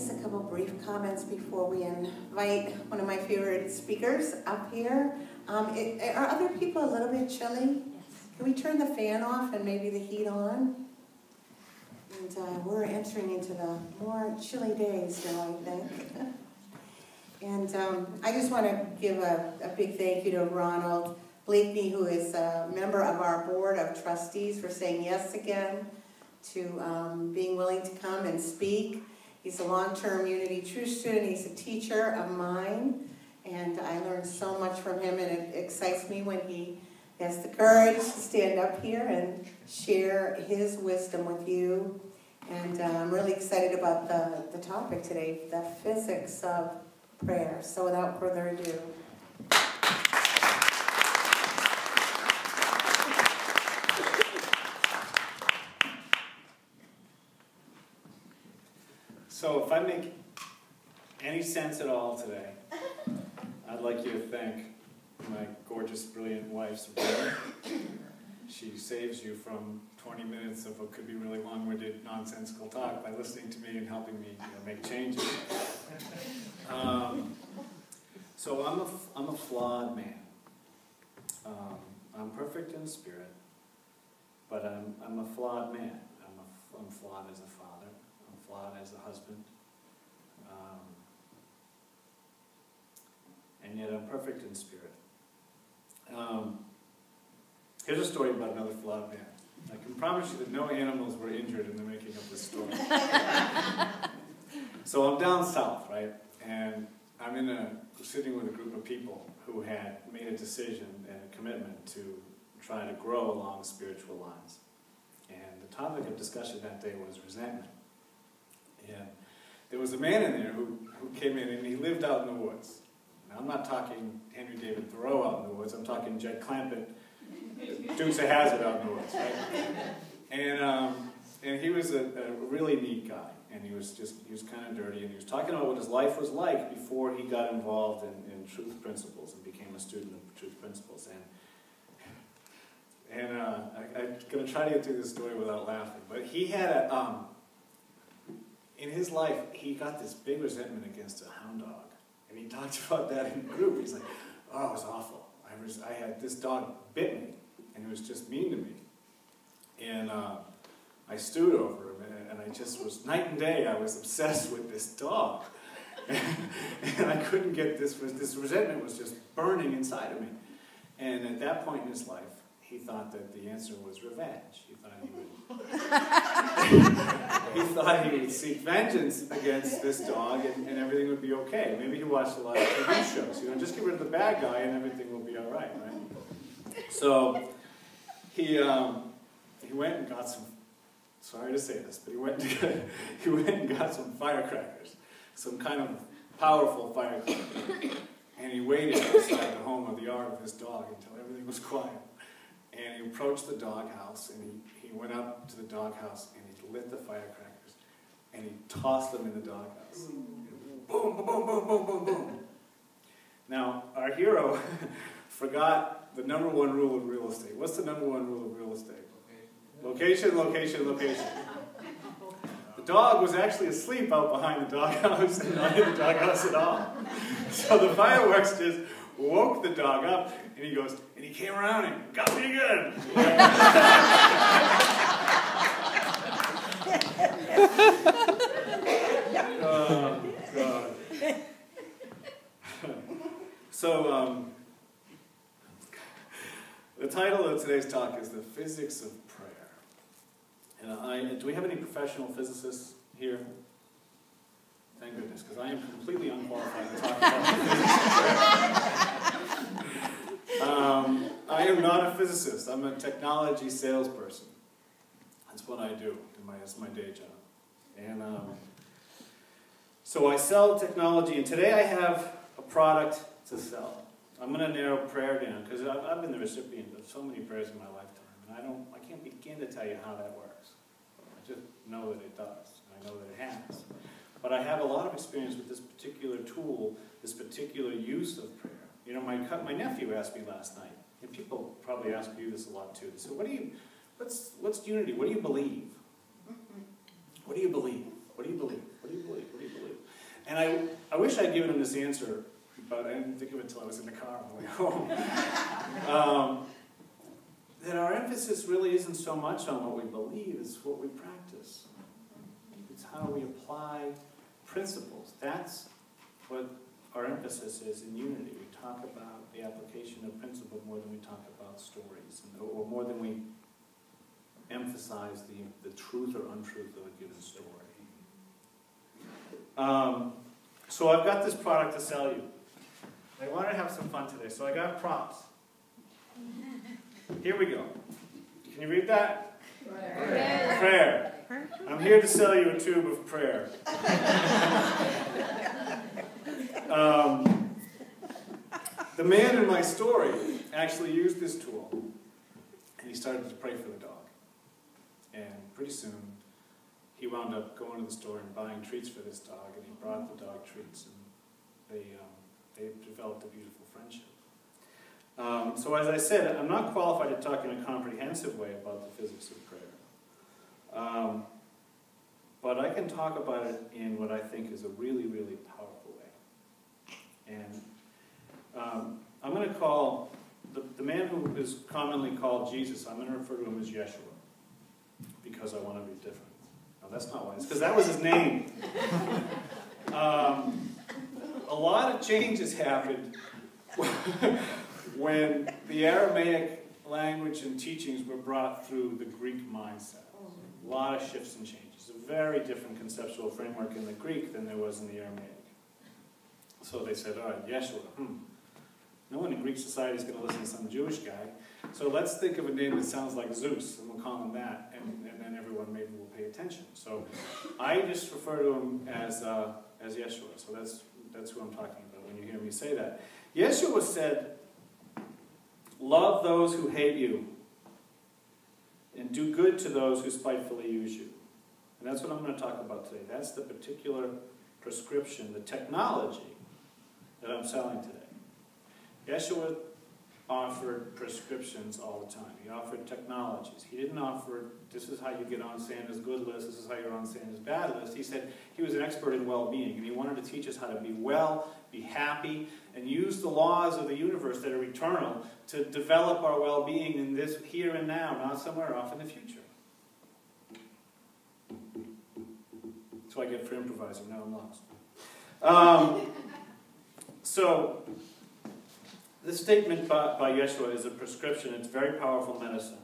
Just a couple brief comments before we invite one of my favorite speakers up here. Are other people a little bit chilly? Can we turn the fan off and maybe the heat on? And we're entering into the more chilly days now, I think. And I just want to give a big thank you to Ronald Bleakney, who is a member of our board of trustees, for saying yes again to being willing to come and speak. He's a long-term Unity True student. He's a teacher of mine, and I learned so much from him, and it excites me when he has the courage to stand up here and share his wisdom with you. And I'm really excited about the topic today, the physics of prayer. So without further ado. So if I make any sense at all today, I'd like you to thank my gorgeous, brilliant wife, Sabrina. She saves you from 20 minutes of what could be really long-winded, nonsensical talk by listening to me and helping me make changes. So I'm a flawed man. I'm perfect in spirit, but I'm a flawed man. I'm flawed as a father. I'm flawed as a husband. And yet I'm perfect in spirit. Here's a story about another flawed man. I can promise you that no animals were injured in the making of this story. So I'm down south, right? And I'm sitting with a group of people who had made a decision and a commitment to try to grow along spiritual lines. And the topic of discussion that day was resentment. And there was a man in there who came in, and he lived out in the woods. Now, I'm not talking Henry David Thoreau out in the woods. I'm talking Jed Clampett, Dukes of Hazzard out in the woods, right? And he was a really neat guy, and he was kind of dirty, and he was talking about what his life was like before he got involved in truth principles and became a student of truth principles. And I'm going to try to get through this story without laughing, but he had in his life, he got this big resentment against a hound dog. And he talked about that in the group. He's like, oh, it was awful. I had this dog bit me, and it was just mean to me. And I stewed over him, and I just was, night and day, I was obsessed with this dog. And I couldn't get this resentment was just burning inside of me. And at that point in his life, he thought that the answer was revenge. He thought he would seek vengeance against this dog, and everything would be okay. Maybe he watched a lot of TV shows. Just get rid of the bad guy and everything will be all right, right? So he went and got some. Sorry to say this, but he went and got some firecrackers, some kind of powerful firecrackers, and he waited outside the home of the yard of his dog until everything was quiet. And he approached the doghouse, and he went up to the doghouse, and he lit the firecrackers, and he tossed them in the doghouse. Boom, boom, boom, boom, boom, boom, boom. Now, our hero forgot the number one rule of real estate. What's the number one rule of real estate? Location, location, location. The dog was actually asleep out behind the doghouse and not in the doghouse at all. So the fireworks just woke the dog up, and he goes, and he came around and got me again. Oh, God. So, the title of today's talk is The Physics of Prayer. And do we have any professional physicists here? Thank goodness, because I am completely unqualified to talk about the physics of prayer. I am not a physicist. I'm a technology salesperson. That's what I do. That's my day job. And so I sell technology, and today I have a product to sell. I'm going to narrow prayer down, because I've been the recipient of so many prayers in my lifetime, and I can't begin to tell you how that works. I just know that it does, and I know that it has. But I have a lot of experience with this particular tool, this particular use of prayer. You know, my nephew asked me last night, and people probably ask you this a lot too. They say, what's unity? What do you believe? What do you believe? What do you believe? What do you believe? What do you believe? And I wish I'd given him this answer, but I didn't think of it until I was in the car on the way home. That our emphasis really isn't so much on what we believe, it's what we practice. It's how we apply principles. That's what our emphasis is in unity. We talk about the application of principle more than we talk about stories, or more than we emphasize the truth or untruth of a given story. So I've got this product to sell you. I wanted to have some fun today, so I got prompts. Here we go. Can you read that? Prayer. Prayer. I'm here to sell you a tube of prayer. The man in my story actually used this tool, and he started to pray for the dog. And pretty soon, he wound up going to the store and buying treats for this dog, and he brought the dog treats, and they developed a beautiful friendship. So as I said, I'm not qualified to talk in a comprehensive way about the physics of prayer. But I can talk about it in what I think is a really, really powerful way. And I'm going to call the man who is commonly called Jesus, I'm going to refer to him as Yeshua, because I want to be different. No, that's not why. It's because that was his name. A lot of changes happened when the Aramaic language and teachings were brought through the Greek mindset. A lot of shifts and changes. A very different conceptual framework in the Greek than there was in the Aramaic. So they said, all right, Yeshua, no one in Greek society is going to listen to some Jewish guy, so let's think of a name that sounds like Zeus, and we'll call him that, and then everyone maybe will pay attention. So I just refer to him as Yeshua, so that's who I'm talking about when you hear me say that. Yeshua said, love those who hate you, and do good to those who spitefully use you. And that's what I'm going to talk about today. That's the particular prescription, the technology that I'm selling today. Yeshua offered prescriptions all the time. He offered technologies. He didn't offer, this is how you get on Santa's good list, this is how you're on Santa's bad list. He said he was an expert in well-being, and he wanted to teach us how to be well, be happy, and use the laws of the universe that are eternal to develop our well-being in this here and now, not somewhere off in the future. That's what I get for improvising. Now I'm lost. So, this statement by Yeshua is a prescription. It's very powerful medicine.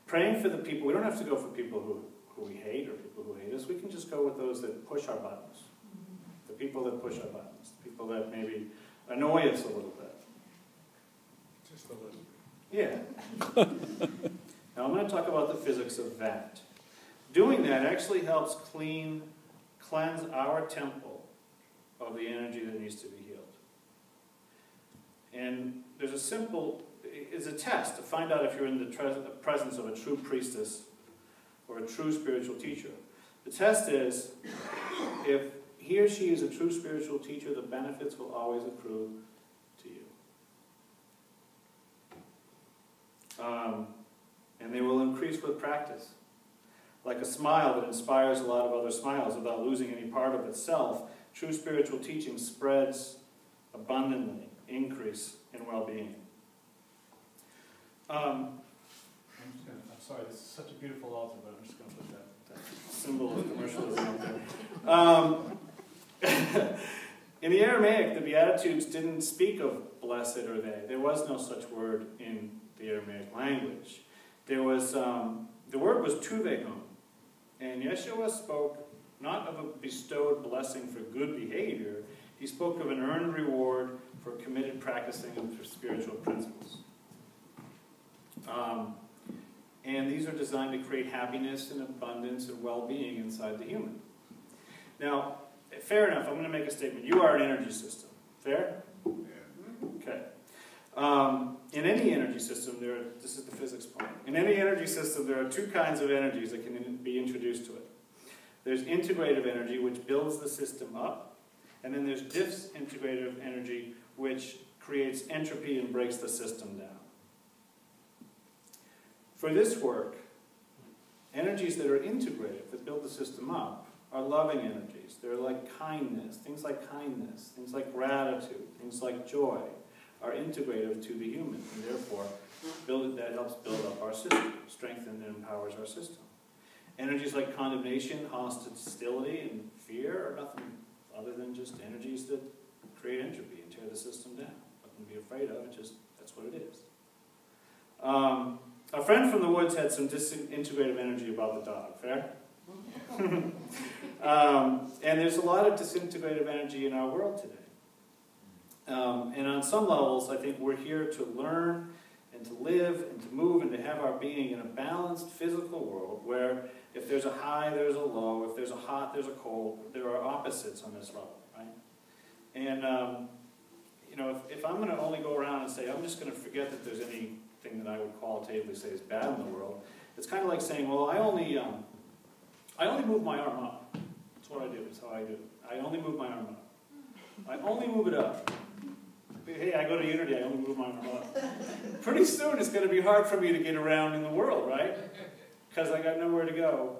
Praying for the people, we don't have to go for people who we hate or people who hate us. We can just go with those that push our buttons. The people that push our buttons. The people that maybe annoy us a little bit. Just a little. Yeah. Now I'm going to talk about the physics of that. Doing that actually helps cleanse our temple of the energy that needs to be healed. And there's it's a test to find out if you're in the presence of a true priestess or a true spiritual teacher. The test is, if he or she is a true spiritual teacher, the benefits will always accrue to you. And they will increase with practice. Like a smile that inspires a lot of other smiles without losing any part of itself, true spiritual teaching spreads abundantly, increase in well-being. I'm sorry, this is such a beautiful altar, but I'm just going to put that symbol of commercialism out there. In the Aramaic, the Beatitudes didn't speak of blessed or they. There was no such word in the Aramaic language. There was, the word was tuvehum. And Yeshua spoke not of a bestowed blessing for good behavior, he spoke of an earned reward for committed practicing of spiritual principles. And these are designed to create happiness and abundance and well-being inside the human. Now, fair enough, I'm going to make a statement. You are an energy system. Fair? Yeah. Okay. In any energy system, this is the physics part. In any energy system, there are two kinds of energies that can be introduced to it. There's integrative energy, which builds the system up, and then there's disintegrative energy, which creates entropy and breaks the system down. For this work, energies that are integrative, that build the system up, are loving energies. energies. They're like kindness, things like gratitude, things like joy are integrative to the human, and therefore that helps build up our system, strengthen and empowers our system. Energies like condemnation, hostility, and fear are nothing other than just energies that create entropy and tear the system down. Nothing to be afraid of, that's what it is. A friend from the woods had some disintegrative energy about the dog, fair? And there's a lot of disintegrative energy in our world today. And on some levels, I think we're here to learn and to live and to move and to have our being in a balanced physical world where if there's a high, there's a low, if there's a hot, there's a cold, there are opposites on this level, right? And, you know, if I'm going to only go around and say, I'm just going to forget that there's anything that I would qualitatively say is bad in the world, it's kind of like saying, well, I only move my arm up. That's what I do. That's how I do it. I only move my arm up. I only move it up. Hey, I go to Unity, I only move my arm up. Pretty soon it's going to be hard for me to get around in the world, right? Because I got nowhere to go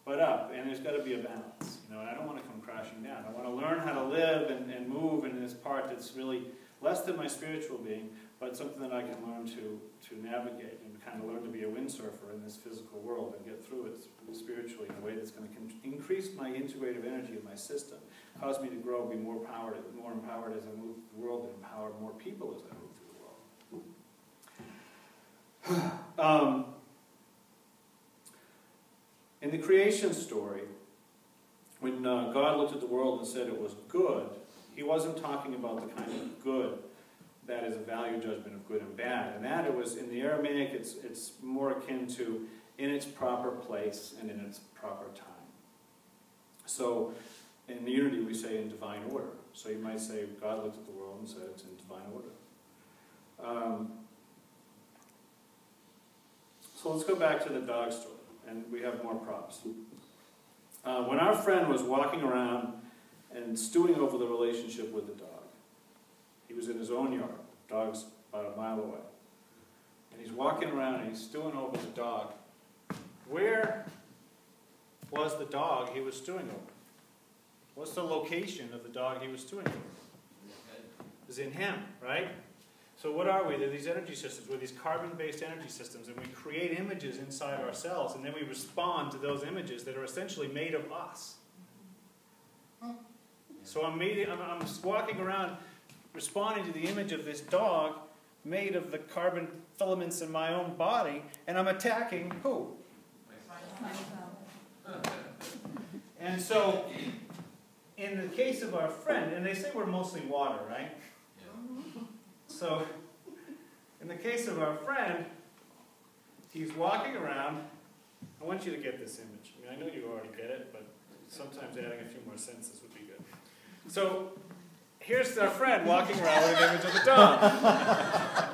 but up. And there's got to be a balance. You know, and I don't want to come crashing down. I want to learn how to live and move in this part that's really less than my spiritual being, but something that I can learn to navigate and kind of learn to be a windsurfer in this physical world and get through it spiritually in a way that's going to increase my integrative energy of my system, cause me to grow, be more empowered as I move through the world, and empower more people as I move through the world. In the creation story, when God looked at the world and said it was good, he wasn't talking about the kind of good that is a value judgment of good and bad. And that it was, in the Aramaic, it's more akin to in its proper place and in its proper time. So in the Unity we say in divine order. So you might say God looked at the world and said it's in divine order. So let's go back to the dog story, and we have more props. When our friend was walking around and stewing over the relationship with the dog, he was in his own yard. The dog's about a mile away. And he's walking around and he's stewing over the dog. Where was the dog he was stewing over? What's the location of the dog he was stewing over? It was in him, right? So what are we? They're these energy systems. We're these carbon-based energy systems, and we create images inside ourselves, and then we respond to those images that are essentially made of us. So I'm walking around responding to the image of this dog made of the carbon filaments in my own body, and I'm attacking who? And so, in the case of our friend, and they say we're mostly water, right? Yeah. So, in the case of our friend, he's walking around. I want you to get this image. I mean, I know you already get it, but sometimes adding a few more sentences would be good. So, here's our friend walking around with an image of the dog.